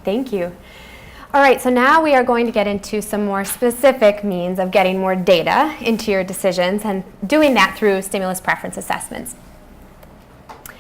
Thank you. All right, so now we are going to get into some more specific means of getting more data into your decisions and doing that through stimulus preference assessments.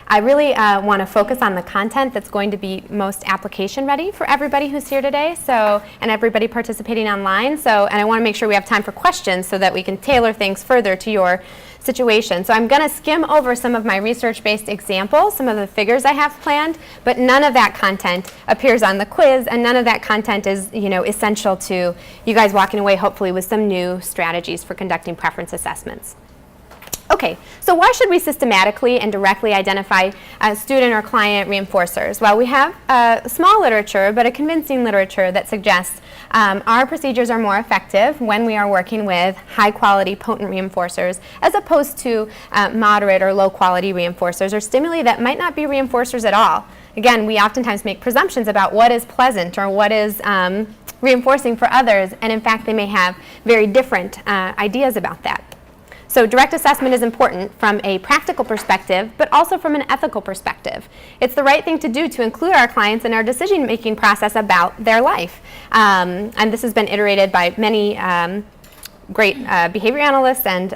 I really want to focus on the content that's going to be most application ready for everybody who's here today, and everybody participating online. And I want to make sure we have time for questions so that we can tailor things further to your situation. So I'm going to skim over some of my research-based examples, some of the figures I have planned, but none of that content appears on the quiz, and none of that content is, essential to you guys walking away hopefully with some new strategies for conducting preference assessments. Okay, so why should we systematically and directly identify student or client reinforcers? Well, we have a small literature, but a convincing literature that suggests our procedures are more effective when we are working with high-quality, potent reinforcers as opposed to moderate or low-quality reinforcers or stimuli that might not be reinforcers at all. Again, we oftentimes make presumptions about what is pleasant or what is reinforcing for others, and in fact, they may have very different ideas about that. So direct assessment is important from a practical perspective, but also from an ethical perspective. It's the right thing to do to include our clients in our decision-making process about their life. And this has been iterated by many great behavior analysts and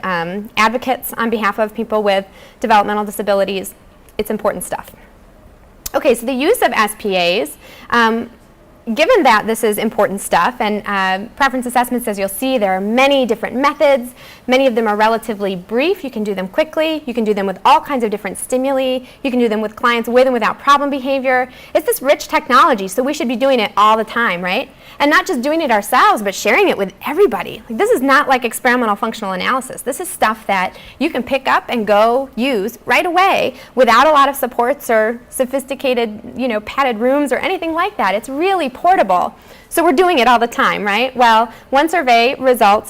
advocates on behalf of people with developmental disabilities. It's important stuff. Okay, so the use of SPAs. Given that this is important stuff, and preference assessments, as you'll see, there are many different methods. Many of them are relatively brief. You can do them quickly. You can do them with all kinds of different stimuli. You can do them with clients with and without problem behavior. It's this rich technology, so we should be doing it all the time, right? And not just doing it ourselves, but sharing it with everybody. Like, this is not like experimental functional analysis. This is stuff that you can pick up and go use right away without a lot of supports or sophisticated, padded rooms or anything like that. It's really portable. So we're doing it all the time, right? Well, one survey result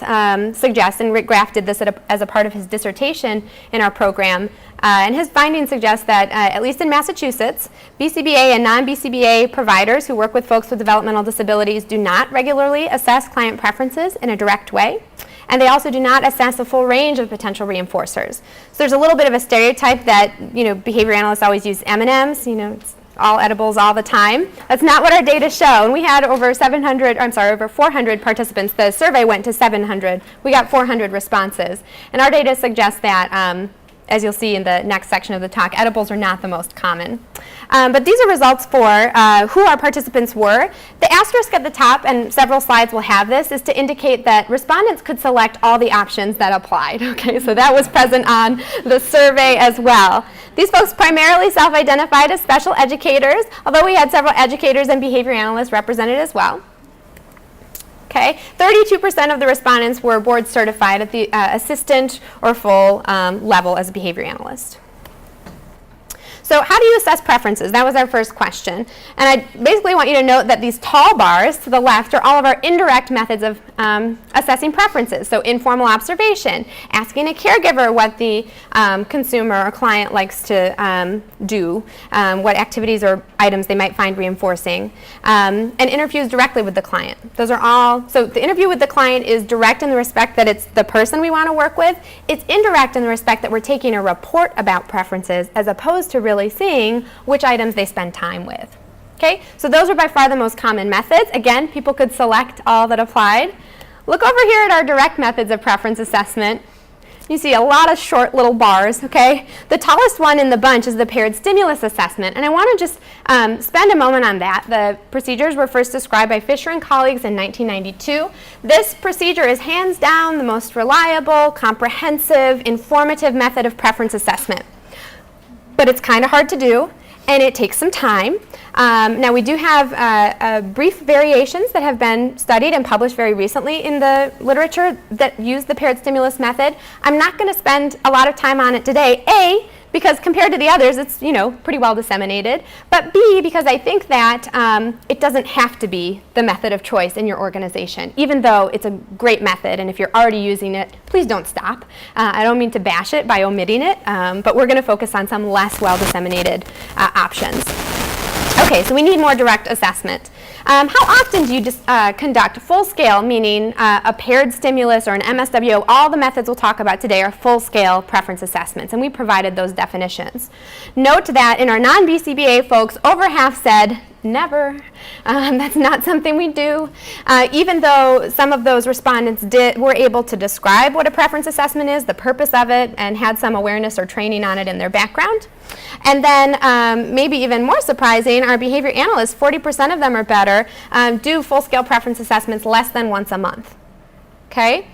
suggests, and Rick Graff did this as a part of his dissertation in our program, and his findings suggest that, at least in Massachusetts, BCBA and non-BCBA providers who work with folks with developmental disabilities do not regularly assess client preferences in a direct way. And they also do not assess a full range of potential reinforcers. So there's a little bit of a stereotype that, behavior analysts always use M&Ms, it's all edibles all the time. That's not what our data show. And we had over 400 participants. The survey went to 700. We got 400 responses. And our data suggests that, as you'll see in the next section of the talk, edibles are not the most common. But these are results for who our participants were. The asterisk at the top, and several slides will have this, is to indicate that respondents could select all the options that applied. Okay, so that was present on the survey as well. These folks primarily self-identified as special educators, although we had several educators and behavior analysts represented as well. Okay, 32% of the respondents were board certified at the assistant or full level as a behavior analyst. So how do you assess preferences? That was our first question. And I basically want you to note that these tall bars to the left are all of our indirect methods of assessing preferences. So informal observation, asking a caregiver what the consumer or client likes to do, what activities or items they might find reinforcing, and interviews directly with the client. Those are all, so the interview with the client is direct in the respect that it's the person we want to work with. It's indirect in the respect that we're taking a report about preferences as opposed to really seeing which items they spend time with. Okay, so those are by far the most common methods. Again, people could select all that applied. Look over here at our direct methods of preference assessment. You see a lot of short little bars, okay? The tallest one in the bunch is the paired stimulus assessment, and I want to just spend a moment on that. The procedures were first described by Fisher and colleagues in 1992. This procedure is hands down the most reliable, comprehensive, informative method of preference assessment. But it's kind of hard to do, and it takes some time. Now we do have brief variations that have been studied and published very recently in the literature that use the paired stimulus method. I'm not going to spend a lot of time on it today, A, because compared to the others it's pretty well disseminated, but B, because I think that it doesn't have to be the method of choice in your organization, even though it's a great method, and if you're already using it, please don't stop. I don't mean to bash it by omitting it, but we're going to focus on some less well disseminated options. Okay, so we need more direct assessment. How often do you conduct full-scale, meaning a paired stimulus or an MSWO? All the methods we'll talk about today are full-scale preference assessments, and we provided those definitions. Note that in our non-BCBA folks, over half said never. That's not something we do. Even though some of those respondents were able to describe what a preference assessment is, the purpose of it, and had some awareness or training on it in their background. And then maybe even more surprising, our behavior analysts, 40% of them or better, do full-scale preference assessments less than once a month. Okay?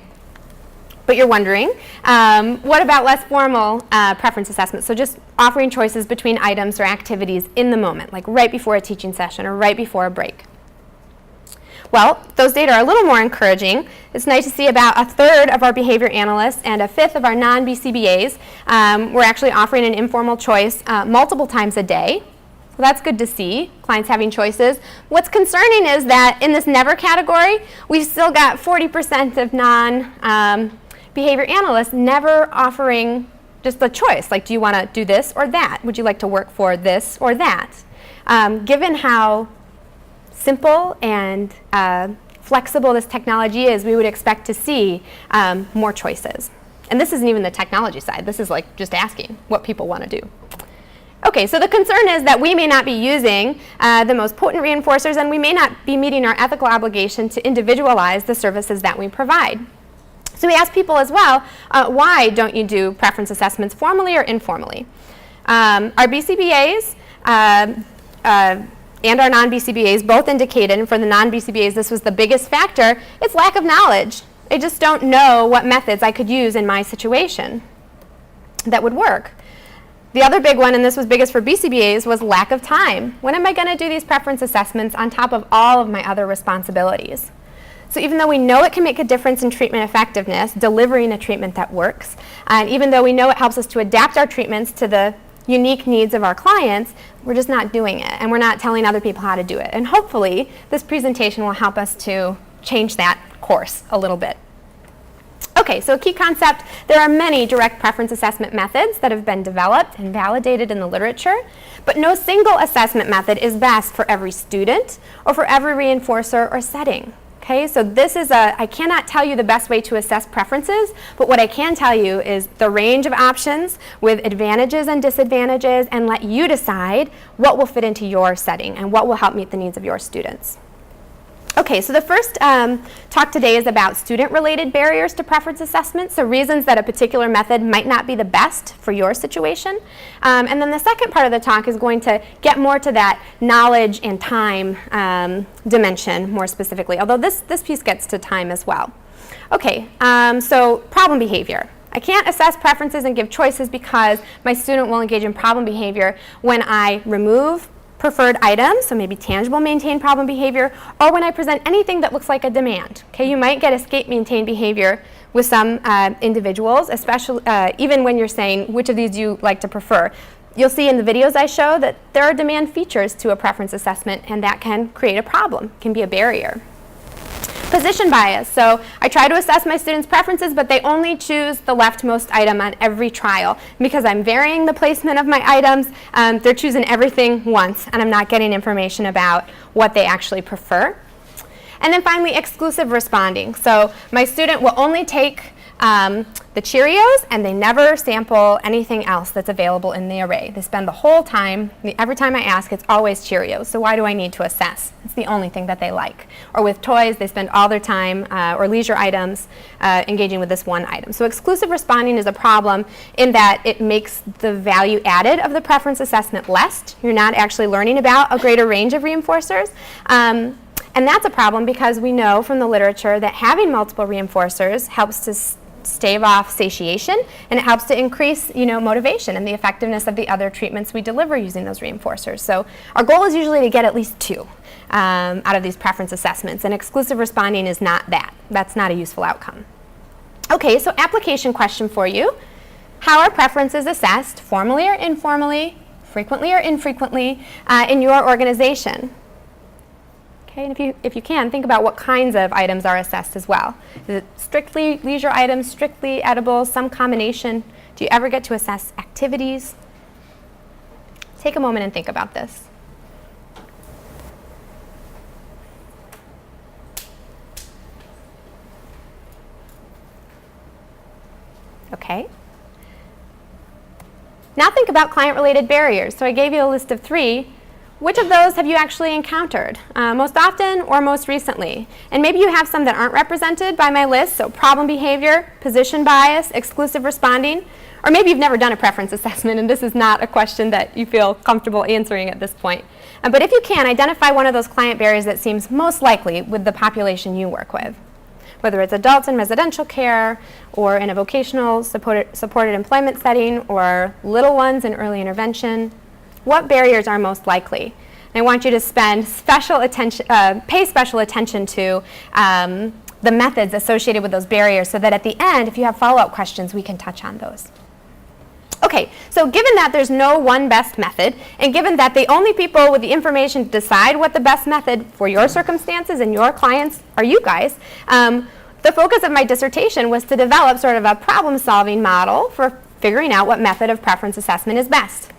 But you're wondering, what about less formal preference assessments? So just offering choices between items or activities in the moment, like right before a teaching session or right before a break. Well, those data are a little more encouraging. It's nice to see about a third of our behavior analysts and a fifth of our non-BCBAs we're actually offering an informal choice multiple times a day. So that's good to see, clients having choices. What's concerning is that in this never category, we've still got 40% of non-behavior analysts never offering just a choice, like do you want to do this or that? Would you like to work for this or that? Given how simple and flexible this technology is, we would expect to see more choices. And this isn't even the technology side. This is like just asking what people want to do. Okay, so the concern is that we may not be using the most potent reinforcers, and we may not be meeting our ethical obligation to individualize the services that we provide. So we ask people as well, why don't you do preference assessments formally or informally? Our BCBAs and our non-BCBAs both indicated, and for the non-BCBAs this was the biggest factor, it's lack of knowledge. I just don't know what methods I could use in my situation that would work. The other big one, and this was biggest for BCBAs, was lack of time. When am I going to do these preference assessments on top of all of my other responsibilities? So even though we know it can make a difference in treatment effectiveness, delivering a treatment that works, and even though we know it helps us to adapt our treatments to the unique needs of our clients, we're just not doing it, and we're not telling other people how to do it. And hopefully, this presentation will help us to change that course a little bit. Okay, so a key concept, there are many direct preference assessment methods that have been developed and validated in the literature, but no single assessment method is best for every student or for every reinforcer or setting. Okay, so this is I cannot tell you the best way to assess preferences, but what I can tell you is the range of options with advantages and disadvantages, and let you decide what will fit into your setting and what will help meet the needs of your students. Okay, so the first talk today is about student-related barriers to preference assessment, so reasons that a particular method might not be the best for your situation. And then the second part of the talk is going to get more to that knowledge and time dimension more specifically, although this piece gets to time as well. Okay, so problem behavior. I can't assess preferences and give choices because my student will engage in problem behavior when I remove preferred items, so maybe tangible maintain problem behavior, or when I present anything that looks like a demand. Okay, you might get escape maintain behavior with some individuals, especially even when you're saying which of these you like to prefer. You'll see in the videos I show that there are demand features to a preference assessment, and that can create a problem, can be a barrier. Position bias. So I try to assess my students' preferences, but they only choose the leftmost item on every trial. Because I'm varying the placement of my items, they're choosing everything once, and I'm not getting information about what they actually prefer. And then finally, exclusive responding. So my student will only take the Cheerios, and they never sample anything else that's available in the array. They spend the whole time, every time I ask, it's always Cheerios. So why do I need to assess? It's the only thing that they like. Or with toys, they spend all their time, or leisure items, engaging with this one item. So exclusive responding is a problem in that it makes the value added of the preference assessment less. You're not actually learning about a greater range of reinforcers. And that's a problem because we know from the literature that having multiple reinforcers helps to stave off satiation, and it helps to increase, motivation and the effectiveness of the other treatments we deliver using those reinforcers. So our goal is usually to get at least 2 out of these preference assessments, and exclusive responding is not that. That's not a useful outcome. Okay, so application question for you. How are preferences assessed, formally or informally, frequently or infrequently, in your organization? Okay, and if you can, think about what kinds of items are assessed as well. Is it strictly leisure items, strictly edibles, some combination? Do you ever get to assess activities? Take a moment and think about this. Okay. Now think about client-related barriers. So I gave you a list of 3. which of those have you actually encountered, most often or most recently? And maybe you have some that aren't represented by my list, so problem behavior, position bias, exclusive responding, or maybe you've never done a preference assessment and this is not a question that you feel comfortable answering at this point. But if you can, identify one of those client barriers that seems most likely with the population you work with, whether it's adults in residential care or in a vocational supported employment setting or little ones in early intervention. What barriers are most likely? And I want you to spend pay special attention to the methods associated with those barriers so that at the end, if you have follow-up questions, we can touch on those. Okay, so given that there's no one best method, and given that the only people with the information to decide what the best method for your circumstances and your clients are you guys, the focus of my dissertation was to develop sort of a problem-solving model for figuring out what method of preference assessment is best.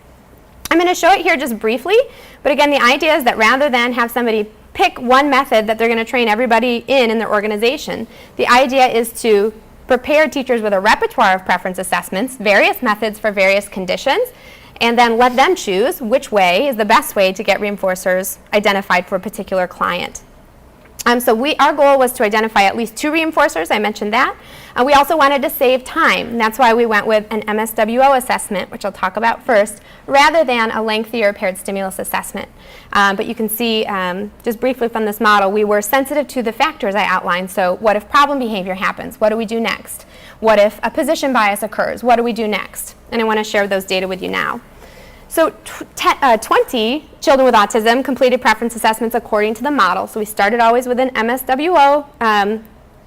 I'm going to show it here just briefly, but again, the idea is that rather than have somebody pick one method that they're going to train everybody in their organization, the idea is to prepare teachers with a repertoire of preference assessments, various methods for various conditions, and then let them choose which way is the best way to get reinforcers identified for a particular client. So our goal was to identify at least 2 reinforcers, I mentioned that. We also wanted to save time, and that's why we went with an MSWO assessment, which I'll talk about first, rather than a lengthier paired stimulus assessment. But you can see, just briefly from this model, we were sensitive to the factors I outlined. So what if problem behavior happens? What do we do next? What if a position bias occurs? What do we do next? And I want to share those data with you now. So 20 children with autism completed preference assessments according to the model. So we started always with an MSWO,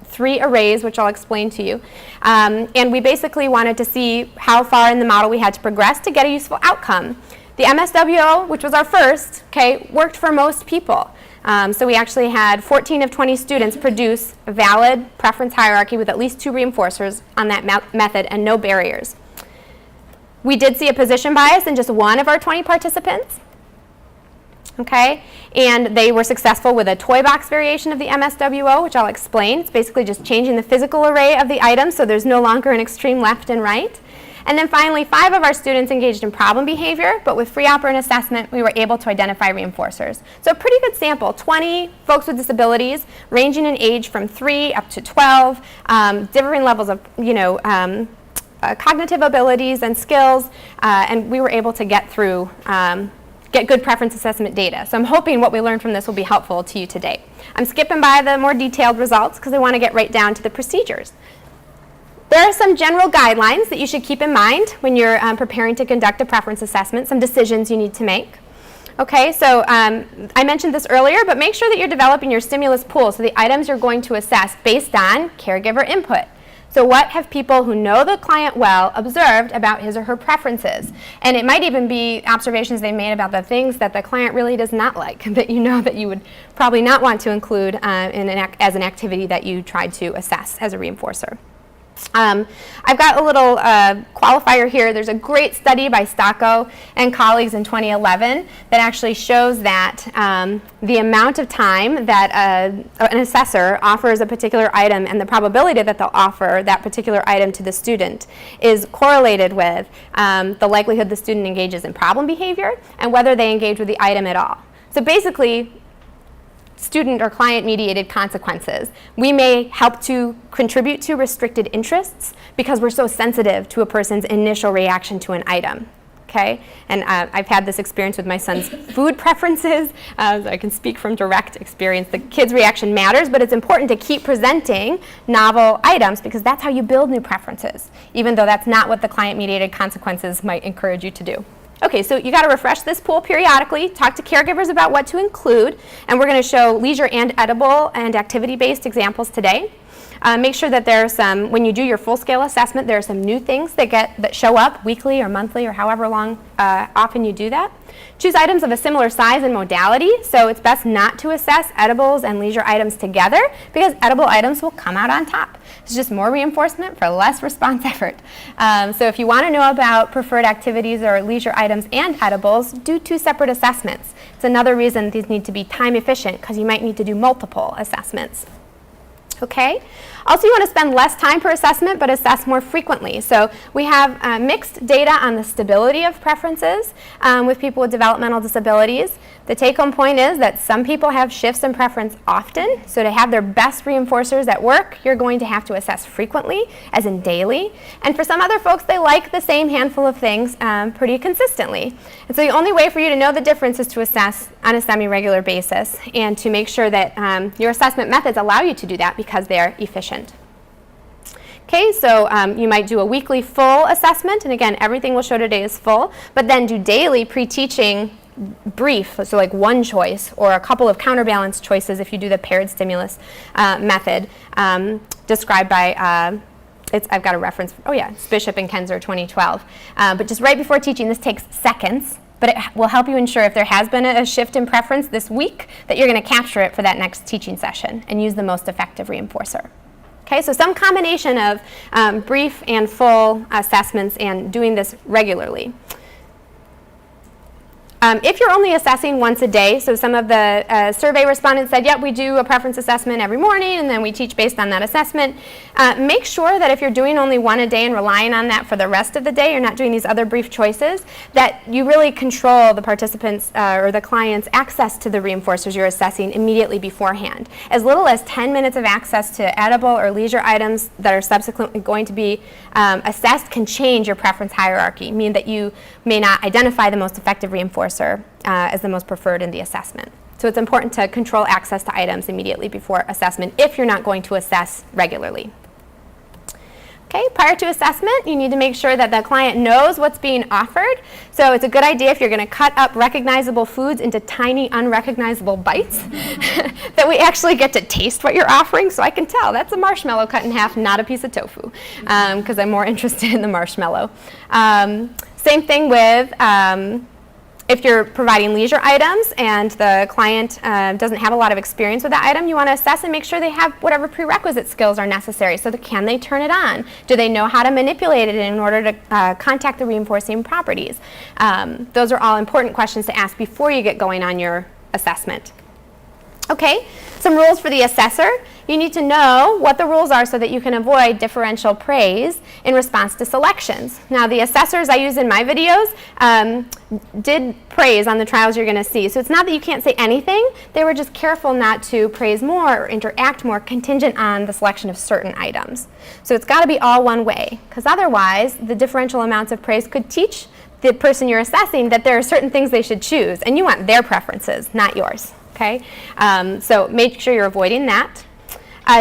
3 arrays, which I'll explain to you. And we basically wanted to see how far in the model we had to progress to get a useful outcome. The MSWO, which was our first, worked for most people. So we actually had 14 of 20 students produce a valid preference hierarchy with at least 2 reinforcers on that method and no barriers. We did see a position bias in just 1 of our 20 participants, and they were successful with a toy box variation of the MSWO, which I'll explain. It's basically just changing the physical array of the items so there's no longer an extreme left and right. And then finally, 5 of our students engaged in problem behavior, but with free-operant assessment, we were able to identify reinforcers. So a pretty good sample, 20 folks with disabilities, ranging in age from 3 up to 12, differing levels of, cognitive abilities and skills, and we were able to get good preference assessment data. So I'm hoping what we learned from this will be helpful to you today. I'm skipping by the more detailed results because I want to get right down to the procedures. There are some general guidelines that you should keep in mind when you're preparing to conduct a preference assessment, some decisions you need to make. So I mentioned this earlier, but make sure that you're developing your stimulus pool, so the items you're going to assess based on caregiver input. So what have people who know the client well observed about his or her preferences? And it might even be observations they've made about the things that the client really does not like, that you know that you would probably not want to include as an activity that you tried to assess as a reinforcer. I've got a little qualifier here. There's a great study by Stocco and colleagues in 2011 that actually shows that the amount of time that an assessor offers a particular item and the probability that they'll offer that particular item to the student is correlated with the likelihood the student engages in problem behavior and whether they engage with the item at all. So basically, student or client-mediated consequences. We may help to contribute to restricted interests because we're so sensitive to a person's initial reaction to an item. And I've had this experience with my son's food preferences. So I can speak from direct experience. The kid's reaction matters, but it's important to keep presenting novel items because that's how you build new preferences, even though that's not what the client-mediated consequences might encourage you to do. So you got to refresh this pool periodically, talk to caregivers about what to include, and we're going to show leisure and edible and activity-based examples today. Make sure that there are some, when you do your full-scale assessment, there are some new things that show up weekly or monthly or however often you do that. Choose items of a similar size and modality, so it's best not to assess edibles and leisure items together because edible items will come out on top. It's just more reinforcement for less response effort. So if you want to know about preferred activities or leisure items and edibles, do 2 separate assessments. It's another reason these need to be time efficient because you might need to do multiple assessments. Also, you want to spend less time per assessment, but assess more frequently. So we have mixed data on the stability of preferences with people with developmental disabilities. The take-home point is that some people have shifts in preference often, so to have their best reinforcers at work, you're going to have to assess frequently, as in daily. And for some other folks, they like the same handful of things pretty consistently. And so the only way for you to know the difference is to assess on a semi-regular basis and to make sure that your assessment methods allow you to do that because they're efficient. Okay, so you might do a weekly full assessment, and again, everything we'll show today is full, but then do daily pre-teaching brief, so like one choice or a couple of counterbalance choices if you do the paired stimulus method described by, I've got a reference, oh yeah, it's Bishop and Kenzer 2012. But just right before teaching, this takes seconds, but it will help you ensure if there has been a shift in preference this week that you're going to capture it for that next teaching session and use the most effective reinforcer. Okay, so some combination of brief and full assessments and doing this regularly. If you're only assessing once a day, so some of the survey respondents said, yep, we do a preference assessment every morning and then we teach based on that assessment. Make sure that if you're doing only one a day and relying on that for the rest of the day, you're not doing these other brief choices, that you really control the participants or the client's access to the reinforcers you're assessing immediately beforehand. As little as 10 minutes of access to edible or leisure items that are subsequently going to be assessed can change your preference hierarchy, meaning that you may not identify the most effective reinforcer as the most preferred in the assessment. So it's important to control access to items immediately before assessment if you're not going to assess regularly. Okay, prior to assessment, you need to make sure that the client knows what's being offered. So it's a good idea if you're going to cut up recognizable foods into tiny, unrecognizable bites that we actually get to taste what you're offering. So I can tell that's a marshmallow cut in half, not a piece of tofu, because I'm more interested in the marshmallow. Same thing with if you're providing leisure items and the client doesn't have a lot of experience with that item, you want to assess and make sure they have whatever prerequisite skills are necessary. So can they turn it on? Do they know how to manipulate it in order to contact the reinforcing properties? Those are all important questions to ask before you get going on your assessment. Okay, some rules for the assessor. You need to know what the rules are so that you can avoid differential praise in response to selections. Now, the assessors I use in my videos did praise on the trials you're going to see. So it's not that you can't say anything. They were just careful not to praise more or interact more contingent on the selection of certain items. So it's got to be all one way, because otherwise the differential amounts of praise could teach the person you're assessing that there are certain things they should choose, and you want their preferences, not yours. Okay, so make sure you're avoiding that.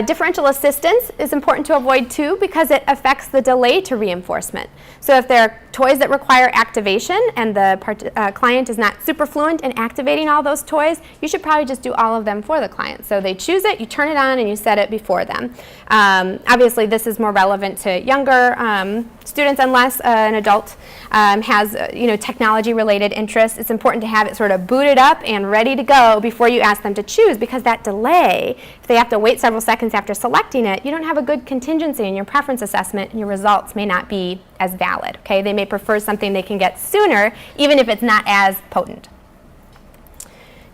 Differential assistance is important to avoid too because it affects the delay to reinforcement. So if there are toys that require activation and the client is not super fluent in activating all those toys, you should probably just do all of them for the client. So they choose it, you turn it on, and you set it before them. Obviously, this is more relevant to younger students unless an adult has technology-related interests. It's important to have it sort of booted up and ready to go before you ask them to choose, because that delay, if they have to wait several seconds after selecting it, you don't have a good contingency in your preference assessment, and your results may not be as valid. Okay, they may prefer something they can get sooner, even if it's not as potent.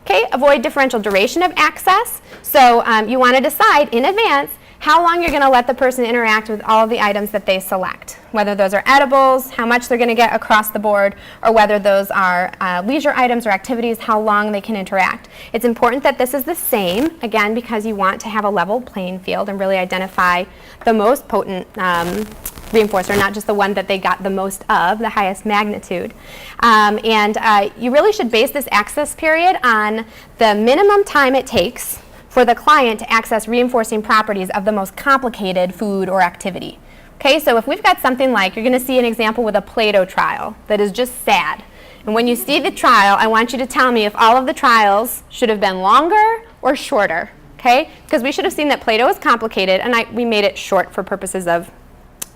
Okay, avoid differential duration of access. So you want to decide in advance how long you're going to let the person interact with all of the items that they select, whether those are edibles, how much they're going to get across the board, or whether those are leisure items or activities, how long they can interact. It's important that this is the same, again, because you want to have a level playing field and really identify the most potent reinforcer, not just the one that they got the most of, the highest magnitude. You really should base this access period on the minimum time it takes for the client to access reinforcing properties of the most complicated food or activity. Okay, so if we've got something like, you're going to see an example with a Play-Doh trial that is just sad. And when you see the trial, I want you to tell me if all of the trials should have been longer or shorter. Okay, because we should have seen that Play-Doh is complicated, and we made it short for purposes of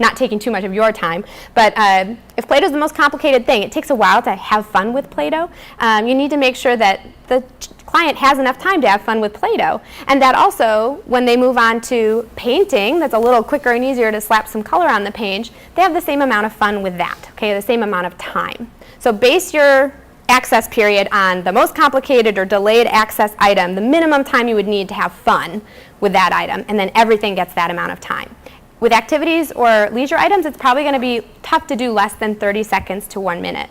not taking too much of your time. But if Play-Doh is the most complicated thing, it takes a while to have fun with Play-Doh. You need to make sure that the client has enough time to have fun with Play-Doh, and that also when they move on to painting, that's a little quicker and easier to slap some color on the page, they have the same amount of fun with that, okay, the same amount of time. So base your access period on the most complicated or delayed access item, the minimum time you would need to have fun with that item, and then everything gets that amount of time. With activities or leisure items, it's probably going to be tough to do less than 30 seconds to 1 minute.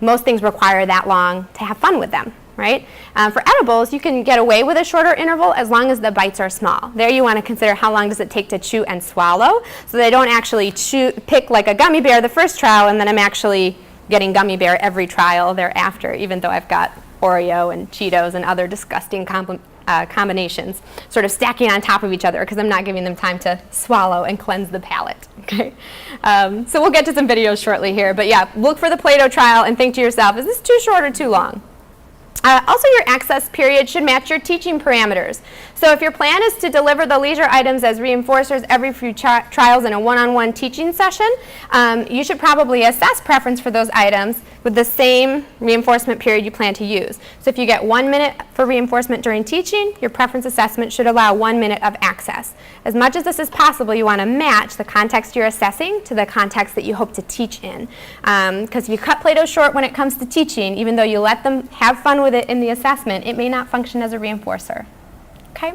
Most things require that long to have fun with them. right? For edibles, you can get away with a shorter interval as long as the bites are small. There you want to consider how long does it take to chew and swallow, so they don't actually pick like a gummy bear the first trial and then I'm actually getting gummy bear every trial thereafter, even though I've got Oreo and Cheetos and other disgusting combinations sort of stacking on top of each other because I'm not giving them time to swallow and cleanse the palate. Okay, so we'll get to some videos shortly here, but yeah, look for the Play-Doh trial and think to yourself, is this too short or too long? Also, your access period should match your teaching parameters. So if your plan is to deliver the leisure items as reinforcers every few trials in a one-on-one teaching session, you should probably assess preference for those items with the same reinforcement period you plan to use. So if you get 1 minute for reinforcement during teaching, your preference assessment should allow 1 minute of access. As much as this is possible, you want to match the context you're assessing to the context that you hope to teach in. Because if you cut Play-Doh short when it comes to teaching, even though you let them have fun with it in the assessment, it may not function as a reinforcer. Okay?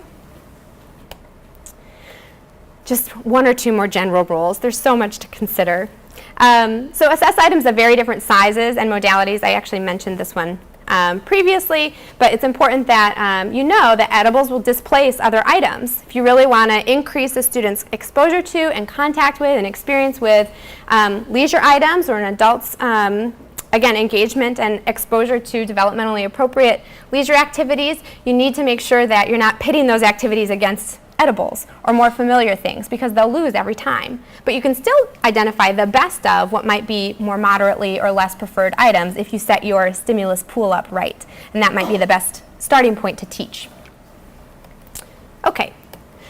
Just 1 or 2 more general rules. There's so much to consider. So assess items of very different sizes and modalities. I actually mentioned this one previously, but it's important that you know that edibles will displace other items. If you really want to increase a student's exposure to and contact with and experience with leisure items or an adult's again, engagement and exposure to developmentally appropriate leisure activities, you need to make sure that you're not pitting those activities against edibles or more familiar things because they'll lose every time. But you can still identify the best of what might be more moderately or less preferred items if you set your stimulus pool up right. And that might be the best starting point to teach. Okay.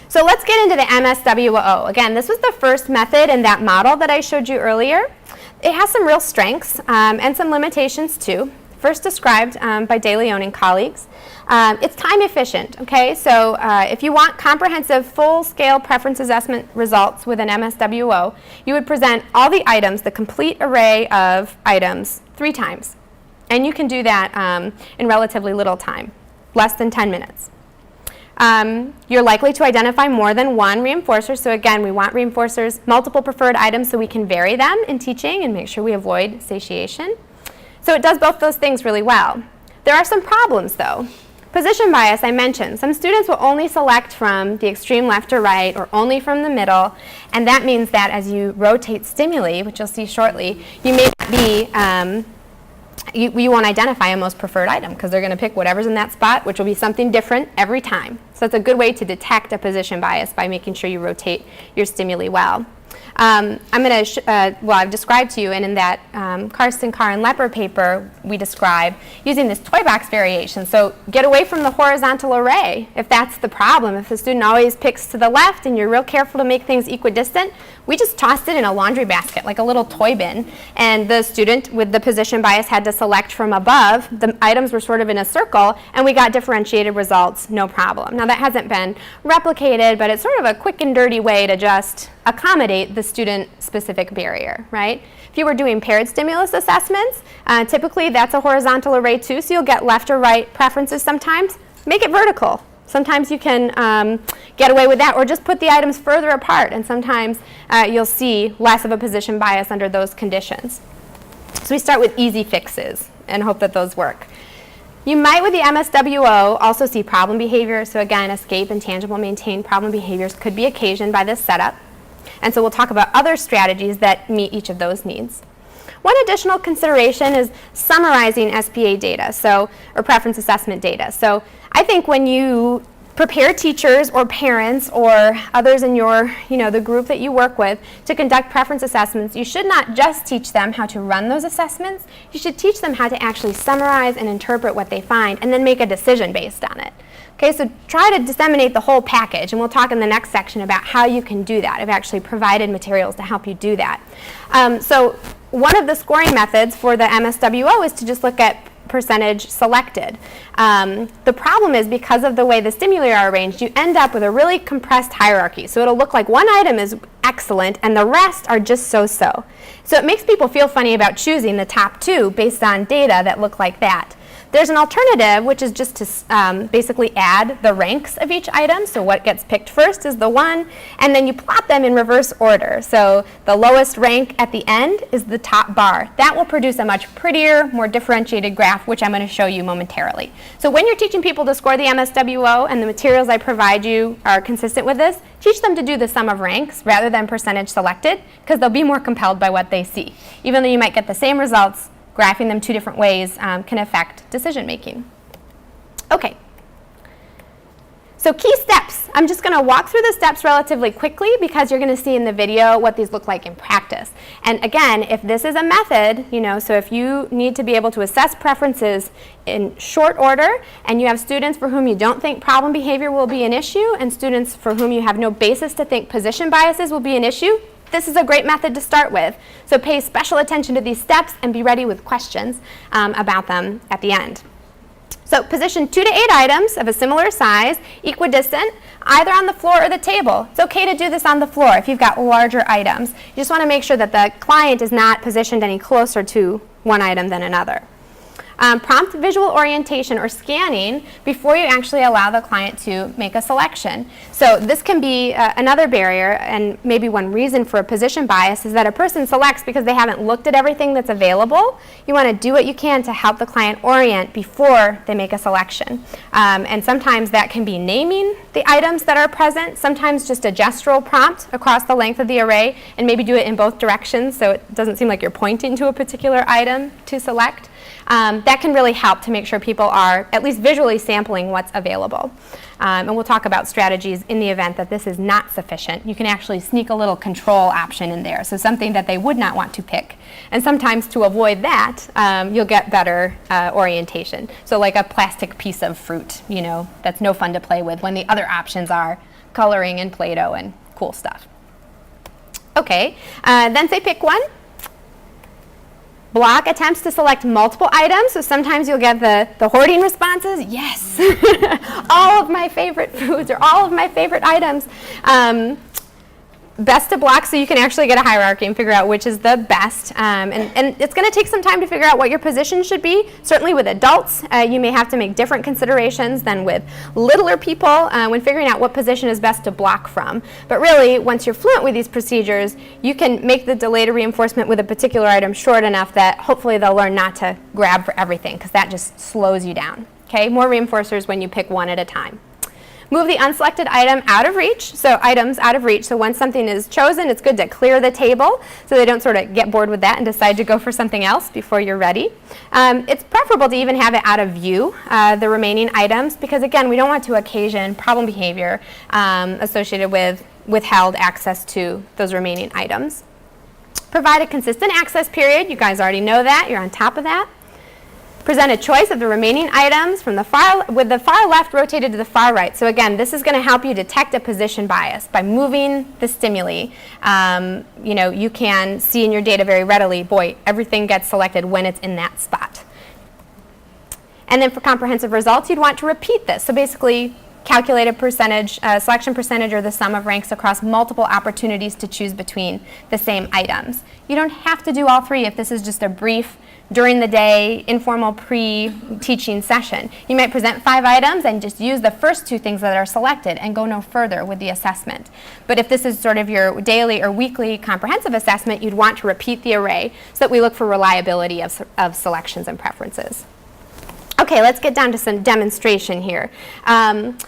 So let's get into the MSWO. Again, this was the first method in that model that I showed you earlier. It has some real strengths and some limitations too, first described by De Leon and colleagues. It's time efficient, okay? So if you want comprehensive full-scale preference assessment results with an MSWO, you would present all the items, the complete array of items, 3 times. And you can do that in relatively little time, less than 10 minutes. You're likely to identify more than one reinforcer. So again, we want reinforcers, multiple preferred items so we can vary them in teaching and make sure we avoid satiation. So it does both those things really well. There are some problems though. Position bias, I mentioned. Some students will only select from the extreme left or right or only from the middle, and that means that as you rotate stimuli, which you'll see shortly, you may not be you won't identify a most preferred item because they're going to pick whatever's in that spot, which will be something different every time. So that's a good way to detect a position bias by making sure you rotate your stimuli well. I'm going to, I've described to you, and in that Karsten, Carr, and Lepper paper, we describe using this toy box variation. So get away from the horizontal array if that's the problem. If the student always picks to the left and you're real careful to make things equidistant, we just tossed it in a laundry basket, like a little toy bin, and the student with the position bias had to select from above. The items were sort of in a circle, and we got differentiated results, no problem. Now that hasn't been replicated, but it's sort of a quick and dirty way to just accommodate the student-specific barrier, right? If you were doing paired stimulus assessments, typically that's a horizontal array too, so you'll get left or right preferences sometimes. Make it vertical. Sometimes you can get away with that, or just put the items further apart, and sometimes you'll see less of a position bias under those conditions. So we start with easy fixes and hope that those work. You might, with the MSWO, also see problem behavior. So again, escape and tangible maintained problem behaviors could be occasioned by this setup. And so we'll talk about other strategies that meet each of those needs. One additional consideration is summarizing SPA data, or preference assessment data. So I think when you prepare teachers or parents or others in your, the group that you work with to conduct preference assessments, you should not just teach them how to run those assessments. You should teach them how to actually summarize and interpret what they find and then make a decision based on it. Okay, so try to disseminate the whole package, and we'll talk in the next section about how you can do that. I've actually provided materials to help you do that. So one of the scoring methods for the MSWO is to just look at percentage selected. The problem is, because of the way the stimuli are arranged, you end up with a really compressed hierarchy. So it'll look like one item is excellent and the rest are just so-so. So it makes people feel funny about choosing the top 2 based on data that look like that. There's an alternative, which is just to basically add the ranks of each item. So what gets picked first is the 1, and then you plot them in reverse order. So the lowest rank at the end is the top bar. That will produce a much prettier, more differentiated graph, which I'm going to show you momentarily. So when you're teaching people to score the MSWO and the materials I provide you are consistent with this, teach them to do the sum of ranks rather than percentage selected, because they'll be more compelled by what they see. Even though you might get the same results, graphing them 2 different ways can affect decision making. Okay. So key steps. I'm just going to walk through the steps relatively quickly because you're going to see in the video what these look like in practice. And again, if this is a method, so if you need to be able to assess preferences in short order and you have students for whom you don't think problem behavior will be an issue and students for whom you have no basis to think position biases will be an issue, this is a great method to start with. So pay special attention to these steps and be ready with questions about them at the end. So position 2 to 8 items of a similar size, equidistant, either on the floor or the table. It's okay to do this on the floor if you've got larger items. You just want to make sure that the client is not positioned any closer to one item than another. Prompt visual orientation or scanning before you actually allow the client to make a selection. So this can be another barrier, and maybe one reason for a position bias is that a person selects because they haven't looked at everything that's available. You want to do what you can to help the client orient before they make a selection. And sometimes that can be naming the items that are present, sometimes just a gestural prompt across the length of the array, and maybe do it in both directions so it doesn't seem like you're pointing to a particular item to select. That can really help to make sure people are at least visually sampling what's available. And we'll talk about strategies in the event that this is not sufficient. You can actually sneak a little control option in there, so something that they would not want to pick. And sometimes to avoid that, you'll get better orientation. So like a plastic piece of fruit, that's no fun to play with when the other options are coloring and Play-Doh and cool stuff. Okay, then say pick one. Block attempts to select multiple items, so sometimes you'll get the hoarding responses. Yes, all of my favorite foods or all of my favorite items. Best to block so you can actually get a hierarchy and figure out which is the best. And it's going to take some time to figure out what your position should be. Certainly with adults, you may have to make different considerations than with littler people when figuring out what position is best to block from. But really, once you're fluent with these procedures, you can make the delay to reinforcement with a particular item short enough that hopefully they'll learn not to grab for everything, because that just slows you down. Okay? More reinforcers when you pick one at a time. Move the unselected item out of reach, so items out of reach. So once something is chosen, it's good to clear the table so they don't sort of get bored with that and decide to go for something else before you're ready. It's preferable to even have it out of view, the remaining items, because again, we don't want to occasion problem behavior associated with withheld access to those remaining items. Provide a consistent access period. You guys already know that. You're on top of that. Present a choice of the remaining items from with the far left rotated to the far right. So again, this is going to help you detect a position bias by moving the stimuli. You can see in your data very readily, boy, everything gets selected when it's in that spot. And then for comprehensive results, you'd want to repeat this. So basically, calculate a percentage, selection percentage, or the sum of ranks across multiple opportunities to choose between the same items. You don't have to do all 3 if this is just a brief, during the day, informal pre-teaching session. You might present 5 items and just use the first 2 things that are selected and go no further with the assessment. But if this is sort of your daily or weekly comprehensive assessment, you'd want to repeat the array so that we look for reliability of selections and preferences. Okay, let's get down to some demonstration here.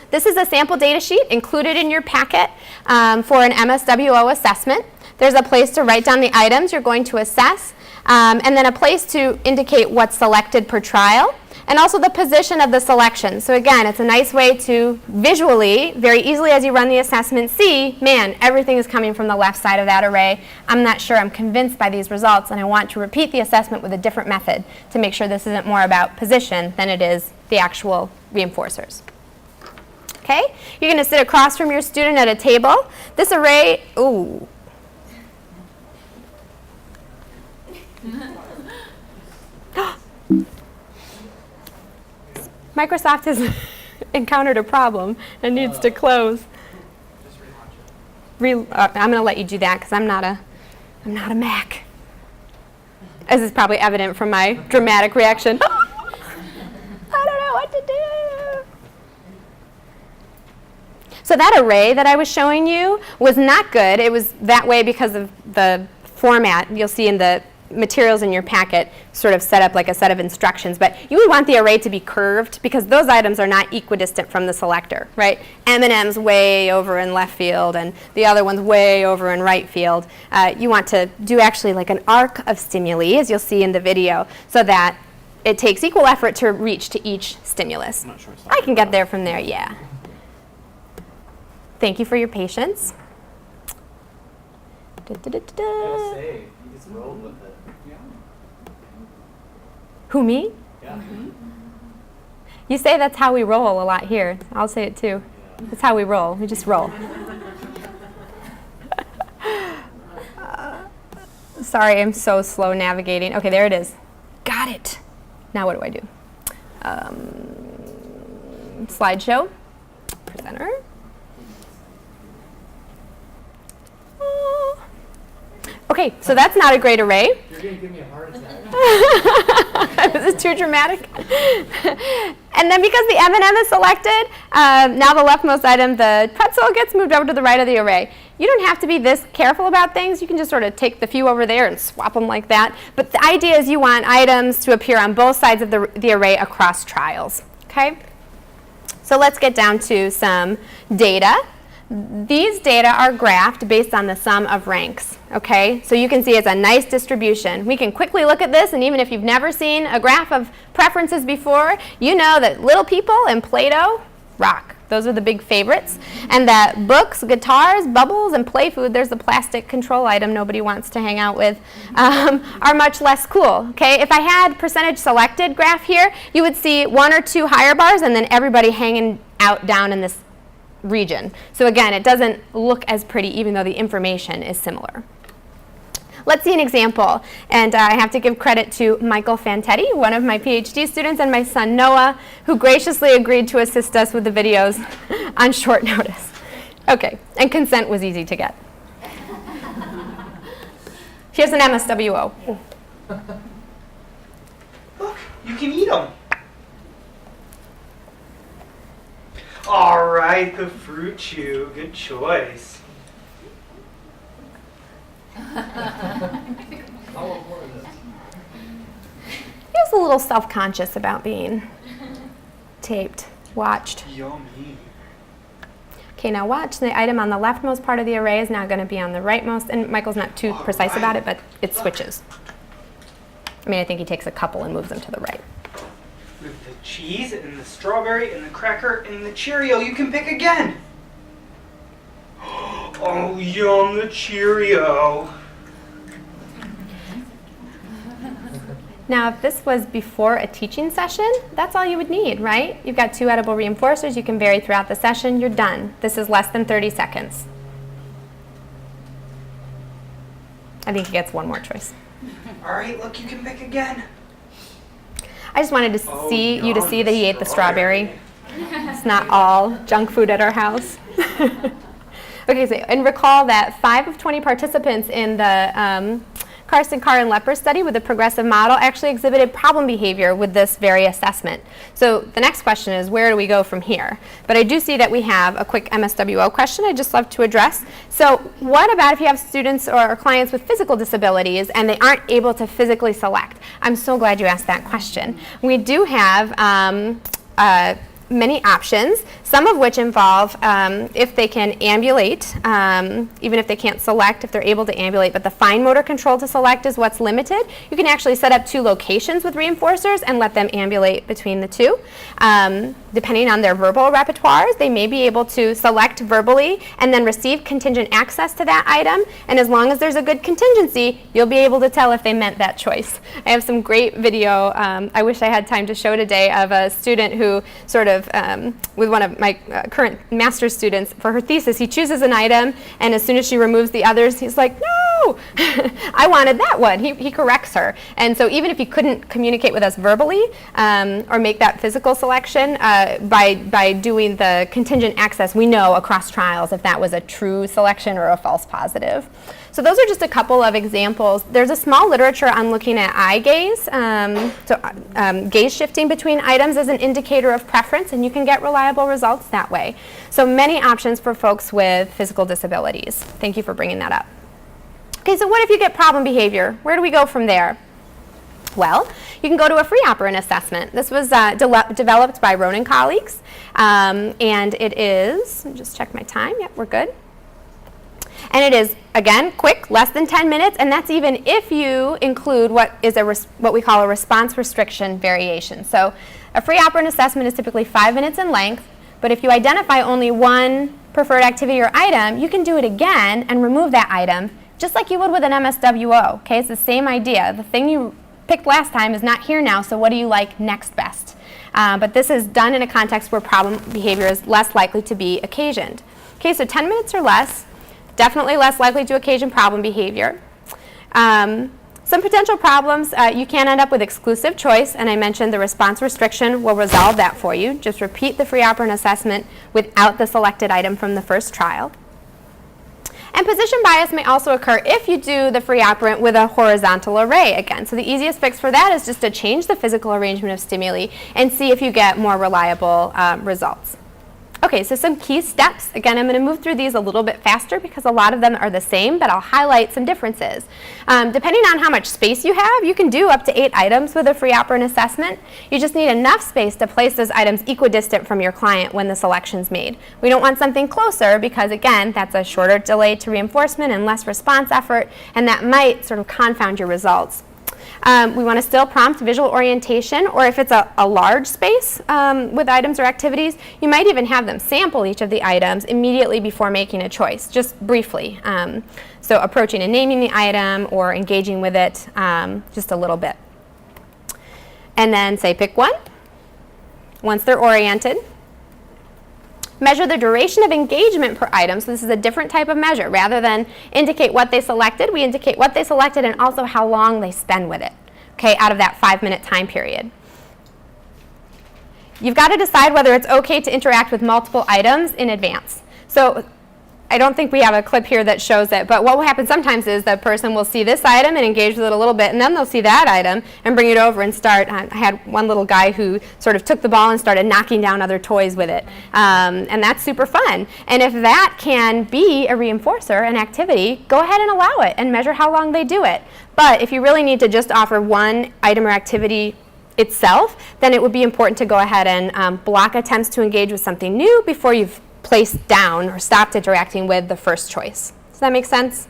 This is a sample data sheet included in your packet for an MSWO assessment. There's a place to write down the items you're going to assess, and then a place to indicate what's selected per trial, and also the position of the selection. So again, it's a nice way to visually, very easily as you run the assessment, see, man, everything is coming from the left side of that array. I'm not sure, I'm convinced by these results, and I want to repeat the assessment with a different method to make sure this isn't more about position than it is the actual reinforcers. Okay, you're going to sit across from your student at a table. This array, ooh. Microsoft has encountered a problem and needs to close. I'm going to let you do that because I'm not a Mac. This is probably evident from my dramatic reaction. So that array that I was showing you was not good. It was that way because of the format. You'll see in the materials in your packet sort of set up like a set of instructions, but you would want the array to be curved because those items are not equidistant from the selector, right? M&M's way over in left field and the other one's way over in right field. You want to do actually like an arc of stimuli, as you'll see in the video, so that it takes equal effort to reach to each stimulus. I'm not sure it's I can get there from there, yeah. Thank you for your patience. Say, you just rolled with it. Who, me? Yeah. You say that's how we roll a lot here. I'll say it too. That's how we roll. We just roll. Sorry, I'm so slow navigating. Okay, there it is. Got it. Now what do I do? Slideshow. Presenter. Okay, so that's not a great array. You're going to give me a heart attack. Is it too dramatic? And then because the M&M is selected, now the leftmost item, the pretzel, gets moved over to the right of the array. You don't have to be this careful about things. You can just sort of take the few over there and swap them like that. But the idea is you want items to appear on both sides of the array across trials. Okay? So let's get down to some data. These data are graphed based on the sum of ranks, okay? So you can see it's a nice distribution. We can quickly look at this, and even if you've never seen a graph of preferences before, you know that little people and Play-Doh rock. Those are the big favorites. And that books, guitars, bubbles, and play food, there's the plastic control item nobody wants to hang out with, are much less cool, okay? If I had percentage selected graph here, you would see one or two higher bars and then everybody hanging out down in this region. So again, it doesn't look as pretty even though the information is similar. Let's see an example. And I have to give credit to Michael Fantetti, one of my PhD students, and my son Noah, who graciously agreed to assist us with the videos on short notice. Okay, and consent was easy to get. Here's an MSWO. Look, you can eat them. All right, the fruit chew. Good choice. I want more of this. He was a little self-conscious about being taped, watched. Yummy. Okay, now watch. The item on the leftmost part of the array is now going to be on the rightmost, and Michael's not too precise about it, but it switches. I mean, I think he takes a couple and moves them to the right. With the cheese and the strawberry and the cracker and the Cheerio, you can pick again. Oh, yum, the Cheerio. Now, if this was before a teaching session, that's all you would need, right? You've got 2 edible reinforcers. You can vary throughout the session. You're done. This is less than 30 seconds. I think he gets one more choice. All right, look, you can pick again. I just wanted to see you to see that he ate the strawberry. It's not all junk food at our house. Okay, so, and recall that 5 of 20 participants in the Karsten, Carr, and Lepper study with the progressive model actually exhibited problem behavior with this very assessment. So the next question is, where do we go from here? But I do see that we have a quick MSWO question I'd just love to address. So what about if you have students or clients with physical disabilities and they aren't able to physically select? I'm so glad you asked that question. We do have many options, some of which involve if they can ambulate, even if they can't select, if they're able to ambulate, but the fine motor control to select is what's limited. You can actually set up 2 locations with reinforcers and let them ambulate between the 2. Depending on their verbal repertoires, they may be able to select verbally and then receive contingent access to that item, and as long as there's a good contingency, you'll be able to tell if they meant that choice. I have some great video, I wish I had time to show today, of a student who sort of, with one of my current master's students, for her thesis, he chooses an item, and as soon as she removes the others, he's like, no, no, I wanted that one. He corrects her. And so even if he couldn't communicate with us verbally or make that physical selection, by doing the contingent access, we know across trials if that was a true selection or a false positive. So those are just a couple of examples. There's a small literature on looking at eye gaze. Gaze shifting between items is an indicator of preference, and you can get reliable results that way. So many options for folks with physical disabilities. Thank you for bringing that up. Okay, so what if you get problem behavior? Where do we go from there? Well, you can go to a Free-Operant assessment. This was developed by Ronan colleagues, and it is, let me just check my time. Yep, we're good. And it is, again, quick, less than 10 minutes, and that's even if you include what we call a response restriction variation. So a Free-Operant assessment is typically 5 minutes in length, but if you identify only one preferred activity or item, you can do it again and remove that item, just like you would with an MSWO. Okay, it's the same idea. The thing you picked last time is not here now, so what do you like next best? But this is done in a context where problem behavior is less likely to be occasioned. Okay, so 10 minutes or less. Definitely less likely to occasion problem behavior. Some potential problems, you can end up with exclusive choice, and I mentioned the response restriction will resolve that for you. Just repeat the Free-Operant assessment without the selected item from the first trial. And position bias may also occur if you do the Free-Operant with a horizontal array again. So the easiest fix for that is just to change the physical arrangement of stimuli and see if you get more reliable results. Okay, so some key steps. Again, I'm going to move through these a little bit faster because a lot of them are the same, but I'll highlight some differences. Depending on how much space you have, you can do up to 8 items with a Free-Operant assessment. You just need enough space to place those items equidistant from your client when the selection's made. We don't want something closer because, again, that's a shorter delay to reinforcement and less response effort, and that might sort of confound your results. We want to still prompt visual orientation, or if it's a large space with items or activities, you might even have them sample each of the items immediately before making a choice, just briefly. So approaching and naming the item or engaging with it just a little bit. And then say pick one. Once they're oriented, measure the duration of engagement per item. So this is a different type of measure. Rather than indicate what they selected, we indicate what they selected and also how long they spend with it, okay, out of that 5-minute time period. You've got to decide whether it's okay to interact with multiple items in advance. So I don't think we have a clip here that shows it, but what will happen sometimes is the person will see this item and engage with it a little bit, and then they'll see that item and bring it over and start. I had one little guy who sort of took the ball and started knocking down other toys with it, and that's super fun. And if that can be a reinforcer, an activity, go ahead and allow it and measure how long they do it. But if you really need to just offer one item or activity itself, then it would be important to go ahead and block attempts to engage with something new before you've placed down or stopped interacting with the first choice. Does that make sense?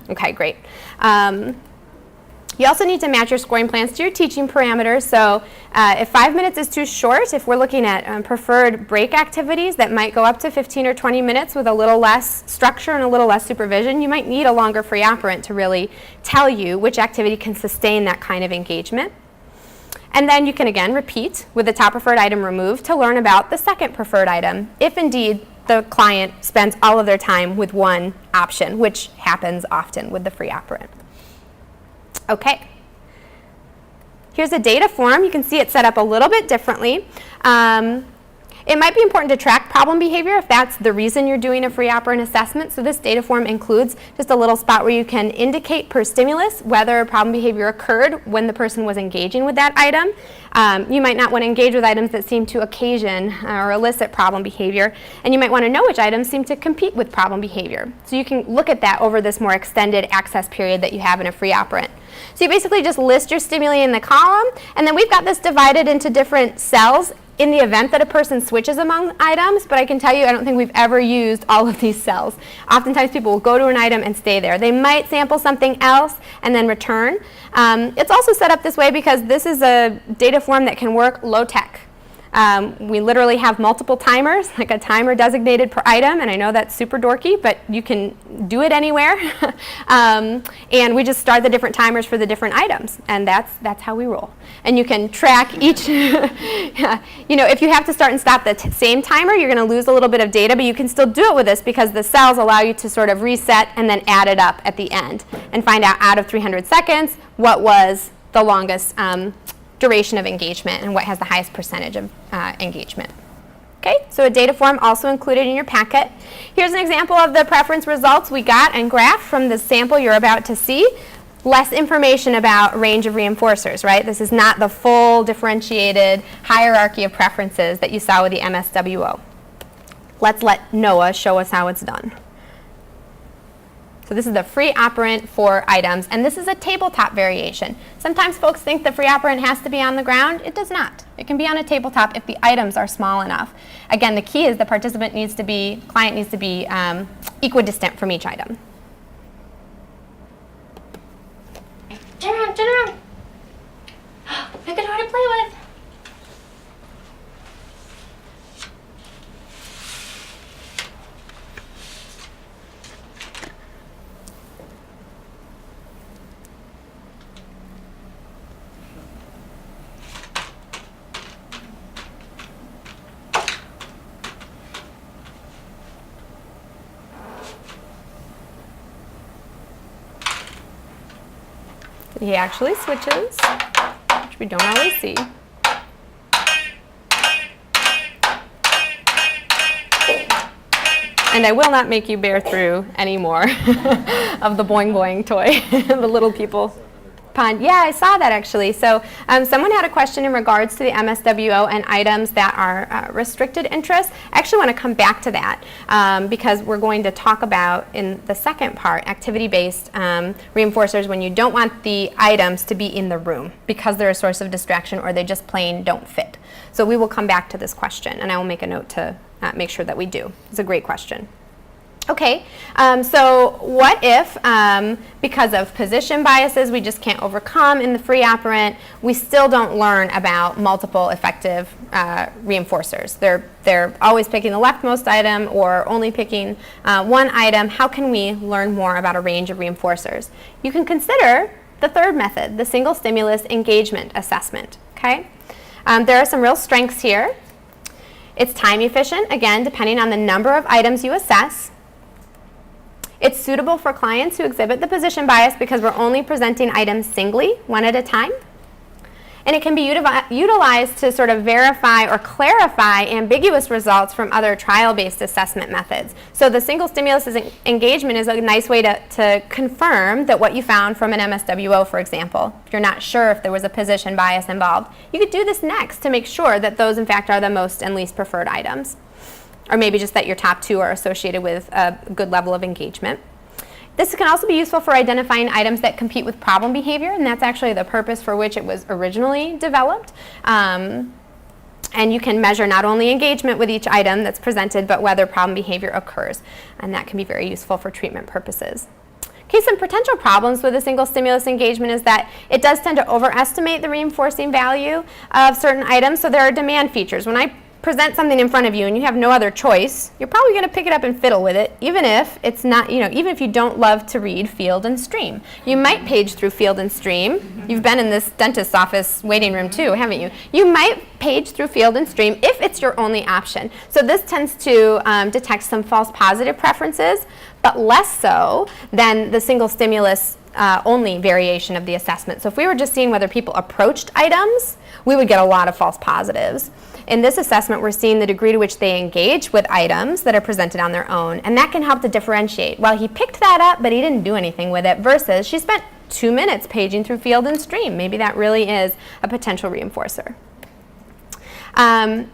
Okay, great. You also need to match your scoring plans to your teaching parameters. So if 5 minutes is too short, if we're looking at preferred break activities that might go up to 15 or 20 minutes with a little less structure and a little less supervision, you might need a longer Free-Operant to really tell you which activity can sustain that kind of engagement. And then you can again repeat with the top preferred item removed to learn about the second preferred item, if indeed the client spends all of their time with one option, which happens often with the Free-Operant. Okay. Here's a data form. You can see it set up a little bit differently. It might be important to track problem behavior if that's the reason you're doing a Free-Operant assessment. So this data form includes just a little spot where you can indicate per stimulus whether problem behavior occurred when the person was engaging with that item. You might not want to engage with items that seem to occasion or elicit problem behavior, and you might want to know which items seem to compete with problem behavior. So you can look at that over this more extended access period that you have in a Free-Operant. So you basically just list your stimuli in the column, and then we've got this divided into different cells in the event that a person switches among items, but I can tell you I don't think we've ever used all of these cells. Oftentimes people will go to an item and stay there. They might sample something else and then return. It's also set up this way because this is a data form that can work low tech. We literally have multiple timers, like a timer designated per item, and I know that's super dorky, but you can do it anywhere. And we just start the different timers for the different items, and that's how we roll. And you can track each, if you have to start and stop the same timer, you're going to lose a little bit of data, but you can still do it with this because the cells allow you to sort of reset and then add it up at the end and find out of 300 seconds what was the longest duration of engagement and what has the highest percentage of engagement. Okay, so a data form also included in your packet. Here's an example of the preference results we got and graphed from the sample you're about to see. Less information about range of reinforcers, right? This is not the full differentiated hierarchy of preferences that you saw with the MSWO. Let's let Noah show us how it's done. So this is the Free-Operant for items, and this is a tabletop variation. Sometimes folks think the Free-Operant has to be on the ground. It does not. It can be on a tabletop if the items are small enough. Again, the key is the client needs to be equidistant from each item. Turn around, turn around. Pick a toy to play with. He actually switches, which we don't always see. And I will not make you bear through any more of the boing boing toy, the little people pond. Yeah, I saw that actually. So someone had a question in regards to the MSWO and items that are restricted interest. I actually want to come back to that because we're going to talk about in the second part activity-based reinforcers when you don't want the items to be in the room because they're a source of distraction or they just plain don't fit. So we will come back to this question, and I will make a note to make sure that we do. It's a great question. Okay, so what if, because of position biases we just can't overcome in the Free-Operant, we still don't learn about multiple effective reinforcers? They're always picking the leftmost item or only picking one item. How can we learn more about a range of reinforcers? You can consider the third method, the single stimulus engagement assessment. Okay, there are some real strengths here. It's time efficient, again, depending on the number of items you assess. It's suitable for clients who exhibit the position bias because we're only presenting items singly, one at a time. And it can be utilized to sort of verify or clarify ambiguous results from other trial-based assessment methods. So the single stimulus engagement is a nice way to confirm that what you found from an MSWO, for example. If you're not sure if there was a position bias involved, you could do this next to make sure that those, in fact, are the most and least preferred items. Or maybe just that your top two are associated with a good level of engagement. This can also be useful for identifying items that compete with problem behavior, and that's actually the purpose for which it was originally developed. And you can measure not only engagement with each item that's presented, but whether problem behavior occurs. And that can be very useful for treatment purposes. Okay, some potential problems with a single stimulus engagement is that it does tend to overestimate the reinforcing value of certain items. So there are demand features. When I present something in front of you and you have no other choice, you're probably going to pick it up and fiddle with it, even if it's not, even if you don't love to read Field and Stream. You might page through Field and Stream. You've been in this dentist's office waiting room too, haven't you? You might page through Field and Stream if it's your only option. So this tends to detect some false positive preferences, but less so than the single stimulus only variation of the assessment. So if we were just seeing whether people approached items, we would get a lot of false positives. In this assessment, we're seeing the degree to which they engage with items that are presented on their own, and that can help to differentiate. Well, he picked that up, but he didn't do anything with it, versus she spent 2 minutes paging through Field and Stream. Maybe that really is a potential reinforcer.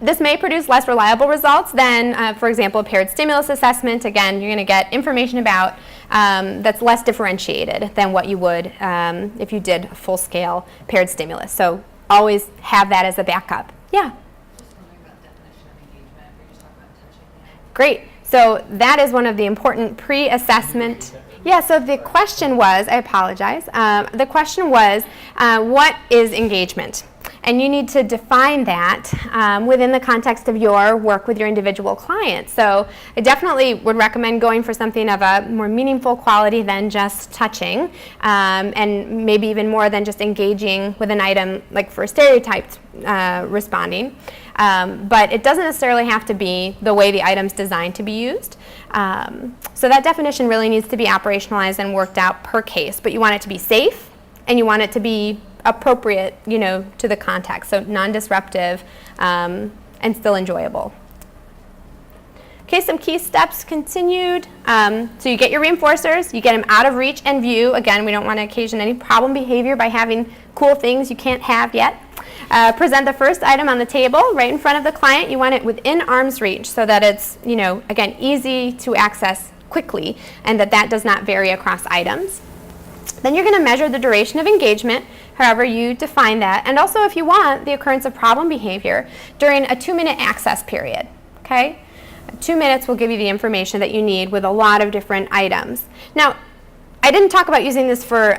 This may produce less reliable results than, for example, a paired stimulus assessment. Again, you're going to get information about that's less differentiated than what you would if you did a full-scale paired stimulus. So always have that as a backup. Yeah? Just wondering about definition of engagement. We just talked about touching. Great. So that is one of the important pre-assessment. Yeah, so the question was, I apologize, the question was, what is engagement? And you need to define that within the context of your work with your individual clients. So I definitely would recommend going for something of a more meaningful quality than just touching, and maybe even more than just engaging with an item like for stereotyped responding. But it doesn't necessarily have to be the way the item's designed to be used. So that definition really needs to be operationalized and worked out per case. But you want it to be safe, and you want it to be appropriate, to the context. So non-disruptive and still enjoyable. Okay, some key steps continued. So you get your reinforcers, you get them out of reach and view. Again, we don't want to occasion any problem behavior by having cool things you can't have yet. Present the first item on the table right in front of the client. You want it within arm's reach so that it's, again, easy to access quickly and that does not vary across items. Then you're going to measure the duration of engagement, however you define that, and also if you want the occurrence of problem behavior during a 2-minute access period. Okay? 2 minutes will give you the information that you need with a lot of different items. Now, I didn't talk about using this for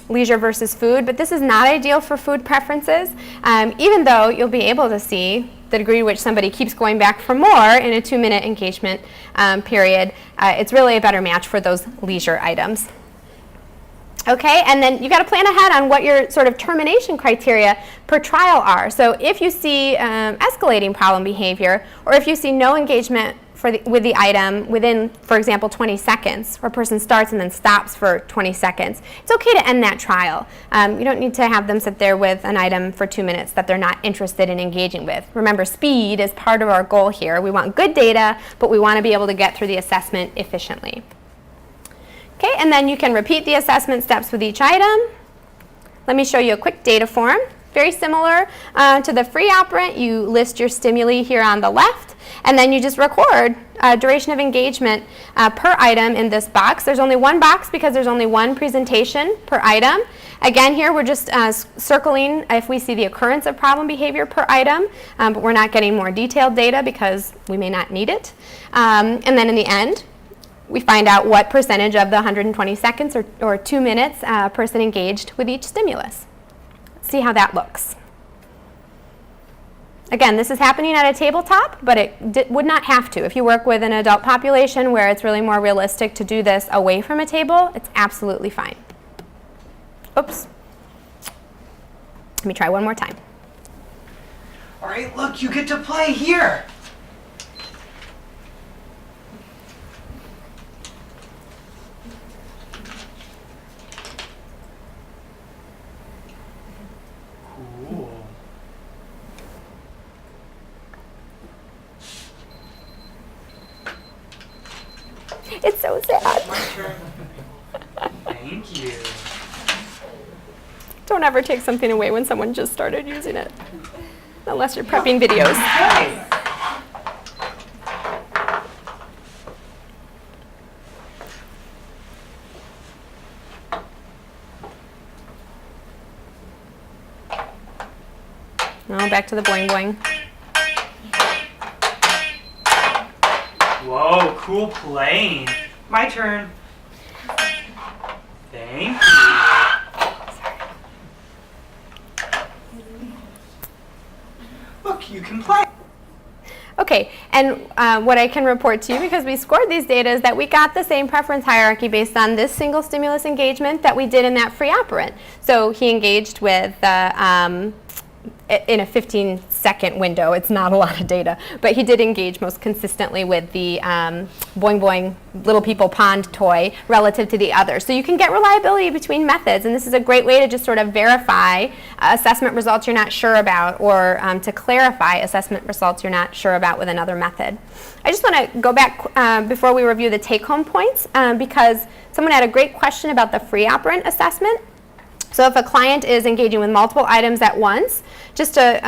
leisure versus food, but this is not ideal for food preferences, even though you'll be able to see the degree to which somebody keeps going back for more in a 2-minute engagement period. It's really a better match for those leisure items. Okay, and then you got to plan ahead on what your sort of termination criteria per trial are. So if you see escalating problem behavior, or if you see no engagement with the item within, for example, 20 seconds, where a person starts and then stops for 20 seconds, it's okay to end that trial. You don't need to have them sit there with an item for 2 minutes that they're not interested in engaging with. Remember, speed is part of our goal here. We want good data, but we want to be able to get through the assessment efficiently. Okay, and then you can repeat the assessment steps with each item. Let me show you a quick data form. Very similar to the Free-Operant. You list your stimuli here on the left, and then you just record duration of engagement per item in this box. There's only one box because there's only one presentation per item. Again, here we're just circling if we see the occurrence of problem behavior per item, but we're not getting more detailed data because we may not need it. And then in the end, we find out what percentage of the 120 seconds or 2 minutes a person engaged with each stimulus. Let's see how that looks. Again, this is happening at a tabletop, but it would not have to. If you work with an adult population where it's really more realistic to do this away from a table, it's absolutely fine. Oops. Let me try one more time. All right, look, you get to play here. Cool. It's so sad. Thank you. Don't ever take something away when someone just started using it, unless you're prepping videos. Okay. Now back to the boing boing. Whoa, cool playing. My turn. Thank you. Look, you can play. Okay, and what I can report to you, because we scored these data, is that we got the same preference hierarchy based on this single stimulus engagement that we did in that Free-Operant. So he engaged with in a 15-second window. It's not a lot of data, but he did engage most consistently with the Boing Boing Little People Pond toy relative to the others. So you can get reliability between methods, and this is a great way to just sort of verify assessment results you're not sure about, or to clarify assessment results you're not sure about with another method. I just want to go back before we review the take-home points, because someone had a great question about the Free-Operant assessment. So if a client is engaging with multiple items at once, just to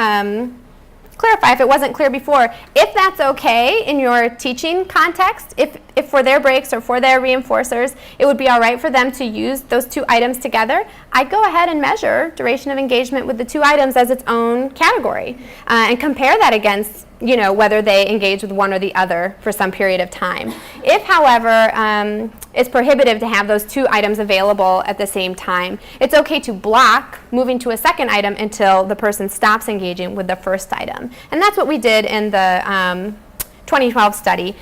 clarify if it wasn't clear before, if that's okay in your teaching context, if for their breaks or for their reinforcers, it would be all right for them to use those two items together, I'd go ahead and measure duration of engagement with the two items as its own category and compare that against whether they engage with one or the other for some period of time. If, however, it's prohibitive to have those two items available at the same time, it's okay to block moving to a second item until the person stops engaging with the first item. And that's what we did in the 2012 study.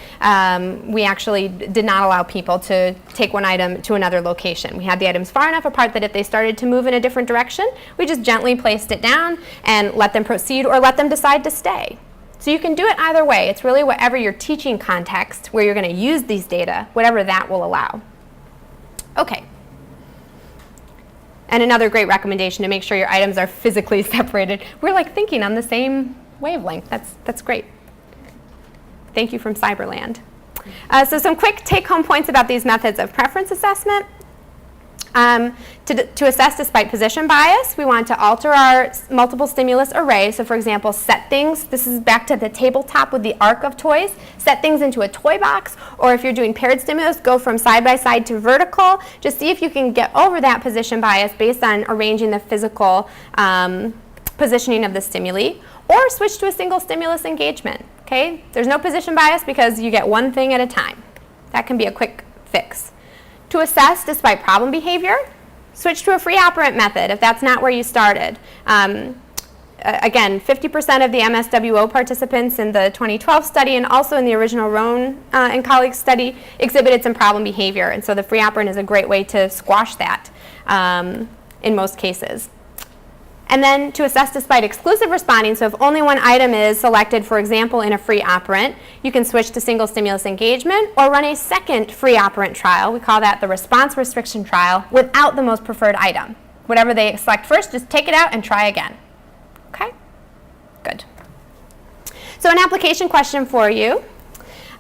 We actually did not allow people to take one item to another location. We had the items far enough apart that if they started to move in a different direction, we just gently placed it down and let them proceed or let them decide to stay. So you can do it either way. It's really whatever your teaching context, where you're going to use these data, whatever that will allow. Okay. And another great recommendation to make sure your items are physically separated. We're like thinking on the same wavelength. That's great. Thank you from Cyberland. So some quick take-home points about these methods of preference assessment. To assess despite position bias, we want to alter our multiple stimulus array. So for example, set things, this is back to the tabletop with the arc of toys, set things into a toy box, or if you're doing paired stimulus, go from side by side to vertical. Just see if you can get over that position bias based on arranging the physical positioning of the stimuli, or switch to a single stimulus engagement. Okay? There's no position bias because you get one thing at a time. That can be a quick fix. To assess despite problem behavior, switch to a free-operant method if that's not where you started. Again, 50% of the MSWO participants in the 2012 study and also in the original Rohn and colleagues study exhibited some problem behavior, and so the free-operant is a great way to squash that in most cases. And then to assess despite exclusive responding, so if only one item is selected, for example, in a free operant, you can switch to single stimulus engagement or run a second free operant trial. We call that the response restriction trial without the most preferred item. Whatever they select first, just take it out and try again. Okay? Good. So an application question for you.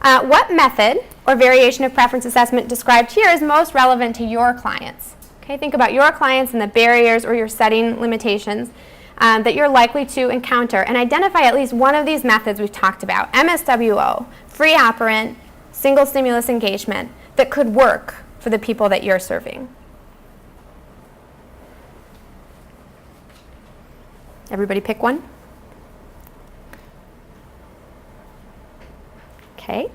What method or variation of preference assessment described here is most relevant to your clients? Okay, think about your clients and the barriers or your setting limitations that you're likely to encounter, and identify at least one of these methods we've talked about, MSWO, free operant, single stimulus engagement, that could work for the people that you're serving. Everybody pick one. Okay.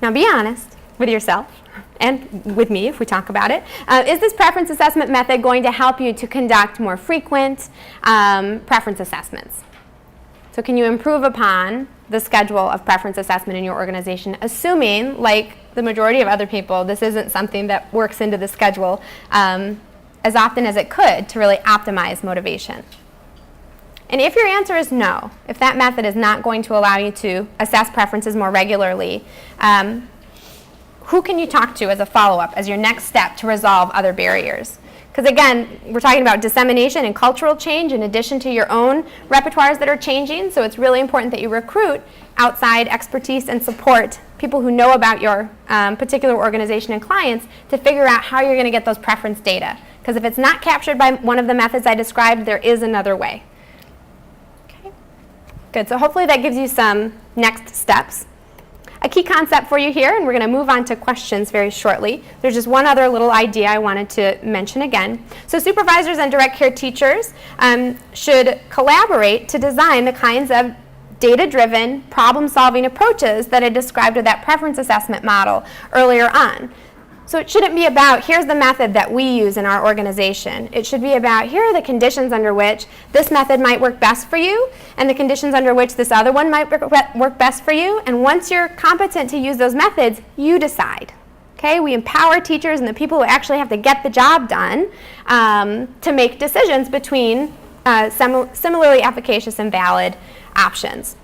Now be honest with yourself. And with me, if we talk about it. Is this preference assessment method going to help you to conduct more frequent preference assessments? So can you improve upon the schedule of preference assessment in your organization, assuming, like the majority of other people, this isn't something that works into the schedule as often as it could to really optimize motivation? And if your answer is no, if that method is not going to allow you to assess preferences more regularly, who can you talk to as a follow-up, as your next step to resolve other barriers? Because again, we're talking about dissemination and cultural change in addition to your own repertoires that are changing, so it's really important that you recruit outside expertise and support, people who know about your particular organization and clients, to figure out how you're going to get those preference data. Because if it's not captured by one of the methods I described, there is another way. Okay. Good, so hopefully that gives you some next steps. A key concept for you here, and we're going to move on to questions very shortly. There's just one other little idea I wanted to mention again. So supervisors and direct care teachers should collaborate to design the kinds of data-driven problem-solving approaches that I described with that preference assessment model earlier on. So it shouldn't be about, here's the method that we use in our organization. It should be about, here are the conditions under which this method might work best for you, and the conditions under which this other one might work best for you. And once you're competent to use those methods, you decide. Okay? We empower teachers and the people who actually have to get the job done to make decisions between similarly efficacious and valid options.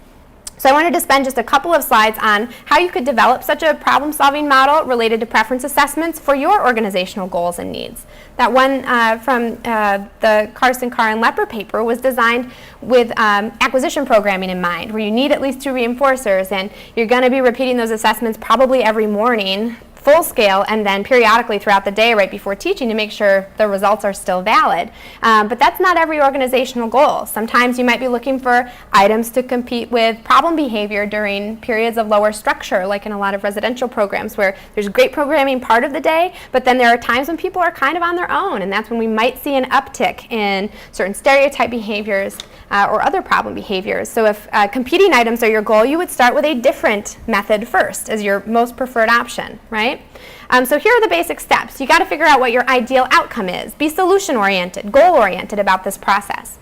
So I wanted to spend just a couple of slides on how you could develop such a problem-solving model related to preference assessments for your organizational goals and needs. That one from the Karsten, Carr, and Lepper paper was designed with acquisition programming in mind, where you need at least 2 reinforcers, and you're going to be repeating those assessments probably every morning full scale and then periodically throughout the day right before teaching to make sure the results are still valid. But that's not every organizational goal. Sometimes you might be looking for items to compete with problem behavior during periods of lower structure, like in a lot of residential programs where there's great programming part of the day, but then there are times when people are kind of on their own, and that's when we might see an uptick in certain stereotype behaviors or other problem behaviors. So if competing items are your goal, you would start with a different method first as your most preferred option, right? So here are the basic steps. You got to figure out what your ideal outcome is. Be solution-oriented, goal-oriented about this process.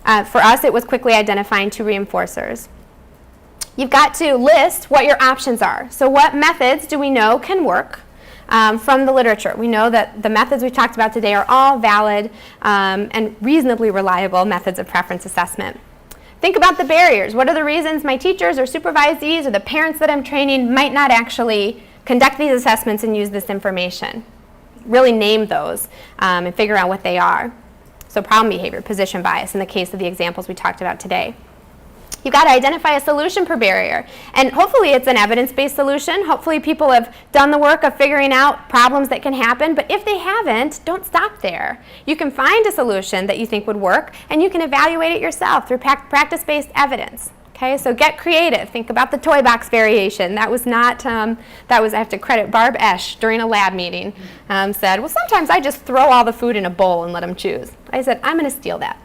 For us, it was quickly identifying two reinforcers. You've got to list what your options are. So what methods do we know can work from the literature? We know that the methods we've talked about today are all valid and reasonably reliable methods of preference assessment. Think about the barriers. What are the reasons my teachers or supervisees or the parents that I'm training might not actually conduct these assessments and use this information? Really name those and figure out what they are. So problem behavior, position bias in the case of the examples we talked about today. You've got to identify a solution per barrier. And hopefully it's an evidence-based solution. Hopefully people have done the work of figuring out problems that can happen. But if they haven't, don't stop there. You can find a solution that you think would work, and you can evaluate it yourself through practice-based evidence. Okay, so get creative. Think about the toy box variation. That was not, I have to credit Barb Esch during a lab meeting, said, well, sometimes I just throw all the food in a bowl and let them choose. I said, I'm going to steal that.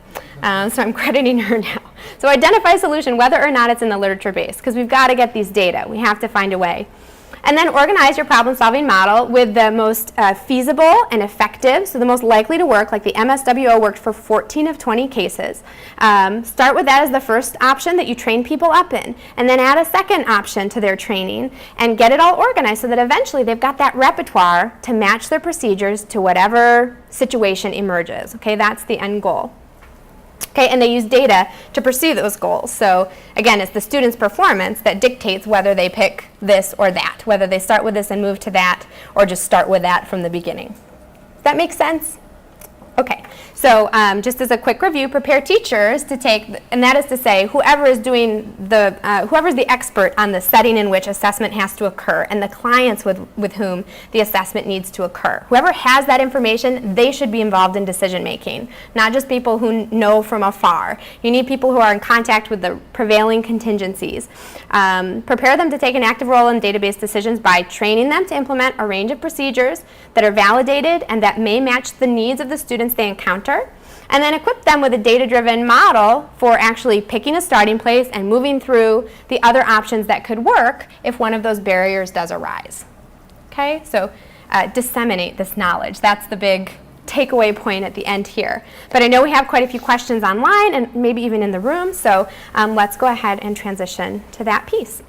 So I'm crediting her now. So identify a solution, whether or not it's in the literature base, because we've got to get these data. We have to find a way. And then organize your problem-solving model with the most feasible and effective, so the most likely to work, like the MSWO worked for 14 of 20 cases. Start with that as the first option that you train people up in, and then add a second option to their training, and get it all organized so that eventually they've got that repertoire to match their procedures to whatever situation emerges. Okay, that's the end goal. Okay, and they use data to pursue those goals. So again, it's the student's performance that dictates whether they pick this or that, whether they start with this and move to that, or just start with that from the beginning. Does that make sense? Okay, so just as a quick review, prepare teachers to take, and that is to say, whoever's the expert on the setting in which assessment has to occur and the clients with whom the assessment needs to occur. Whoever has that information, they should be involved in decision making, not just people who know from afar. You need people who are in contact with the prevailing contingencies. Prepare them to take an active role in database decisions by training them to implement a range of procedures that are validated and that may match the needs of the students they encounter, and then equip them with a data-driven model for actually picking a starting place and moving through the other options that could work if one of those barriers does arise. Okay, so disseminate this knowledge. That's the big takeaway point at the end here. But I know we have quite a few questions online and maybe even in the room, so let's go ahead and transition to that piece.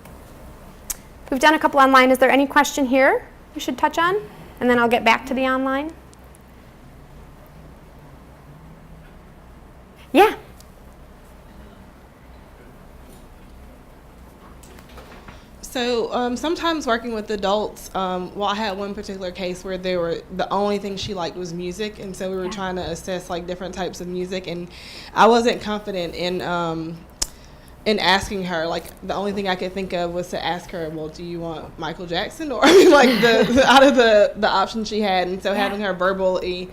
We've done a couple online. Is there any question here we should touch on? And then I'll get back to the online. Yeah. So sometimes working with adults, well, I had one particular case where the only thing she liked was music, and so we were trying to assess like different types of music, and I wasn't confident in asking her. Like the only thing I could think of was to ask her, well, do you want Michael Jackson, or I mean, like out of the options she had, and so having her verbally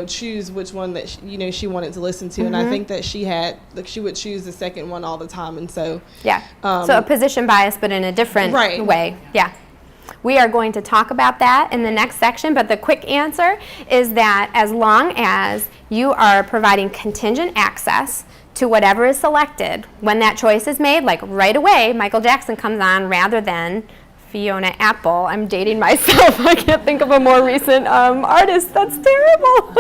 choose which one that she wanted to listen to, and I think that she would choose the second one all the time, and so so a position bias, but in a different way. Yeah, we are going to talk about that in the next section, but the quick answer is that as long as you are providing contingent access to whatever is selected, when that choice is made, like right away, Michael Jackson comes on rather than Fiona Apple. I'm dating myself. I can't think of a more recent artist. That's terrible.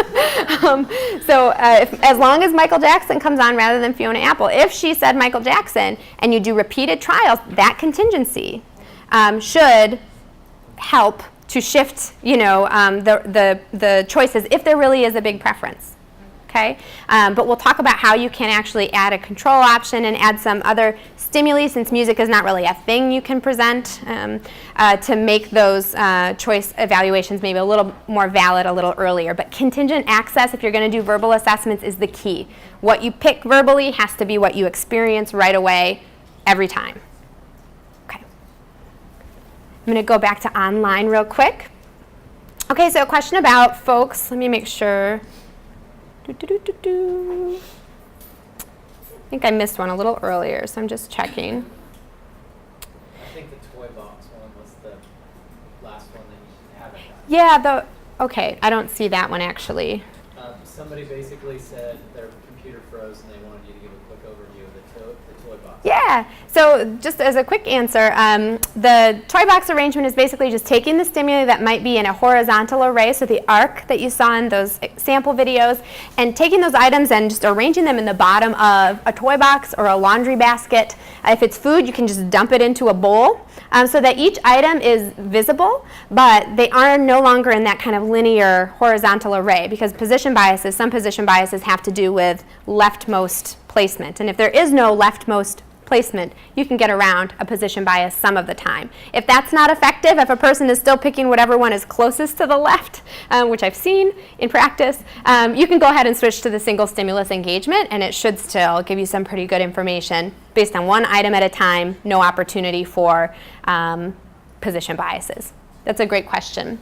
As long as Michael Jackson comes on rather than Fiona Apple, if she said Michael Jackson and you do repeated trials, that contingency should help to shift, the choices if there really is a big preference. Okay, but we'll talk about how you can actually add a control option and add some other stimuli, since music is not really a thing you can present, to make those choice evaluations maybe a little more valid a little earlier. But contingent access, if you're going to do verbal assessments, is the key. What you pick verbally has to be what you experience right away every time. Okay. I'm going to go back to online real quick. Okay, so a question about folks. Let me make sure. I think I missed one a little earlier, so I'm just checking. I think the toy box one was the last one that you haven't got. Yeah, okay, I don't see that one actually. Somebody basically said their computer froze and they wanted you to give a quick overview of the toy box. Yeah, so just as a quick answer, the toy box arrangement is basically just taking the stimuli that might be in a horizontal array, so the arc that you saw in those sample videos, and taking those items and just arranging them in the bottom of a toy box or a laundry basket. If it's food, you can just dump it into a bowl so that each item is visible, but they are no longer in that kind of linear horizontal array, because some position biases have to do with leftmost placement. And if there is no leftmost placement, you can get around a position bias some of the time. If that's not effective, if a person is still picking whatever one is closest to the left, which I've seen in practice, you can go ahead and switch to the single stimulus engagement, and it should still give you some pretty good information based on one item at a time, no opportunity for position biases. That's a great question.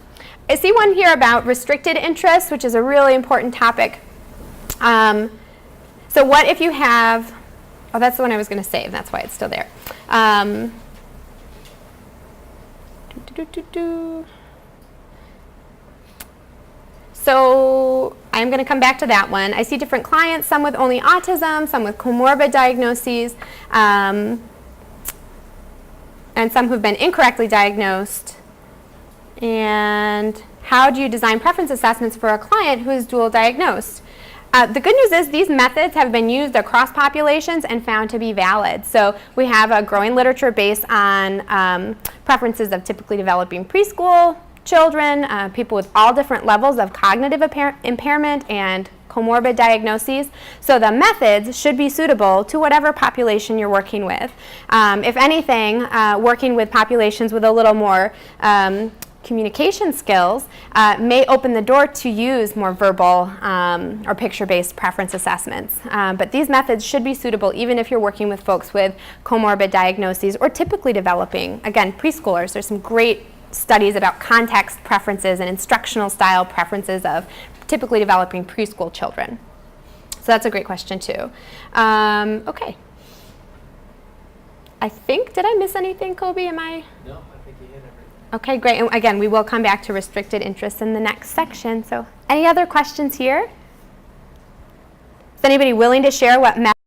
I see one here about restricted interest, which is a really important topic. So what if you have, oh, that's the one I was going to save. That's why it's still there. So I'm going to come back to that one. I see different clients, some with only autism, some with comorbid diagnoses, and some who've been incorrectly diagnosed. And how do you design preference assessments for a client who is dual diagnosed? The good news is these methods have been used across populations and found to be valid. So we have a growing literature based on preferences of typically developing preschool children, people with all different levels of cognitive impairment and comorbid diagnoses. So the methods should be suitable to whatever population you're working with. If anything, working with populations with a little more communication skills may open the door to use more verbal or picture-based preference assessments. But these methods should be suitable even if you're working with folks with comorbid diagnoses or typically developing, again, preschoolers. There's some great studies about context preferences and instructional style preferences of typically developing preschool children. So that's a great question too. Okay. I think, did I miss anything, Kobe? No, I think you hit everything. Okay, great. And again, we will come back to restricted interest in the next section. So any other questions here? Is anybody willing to share what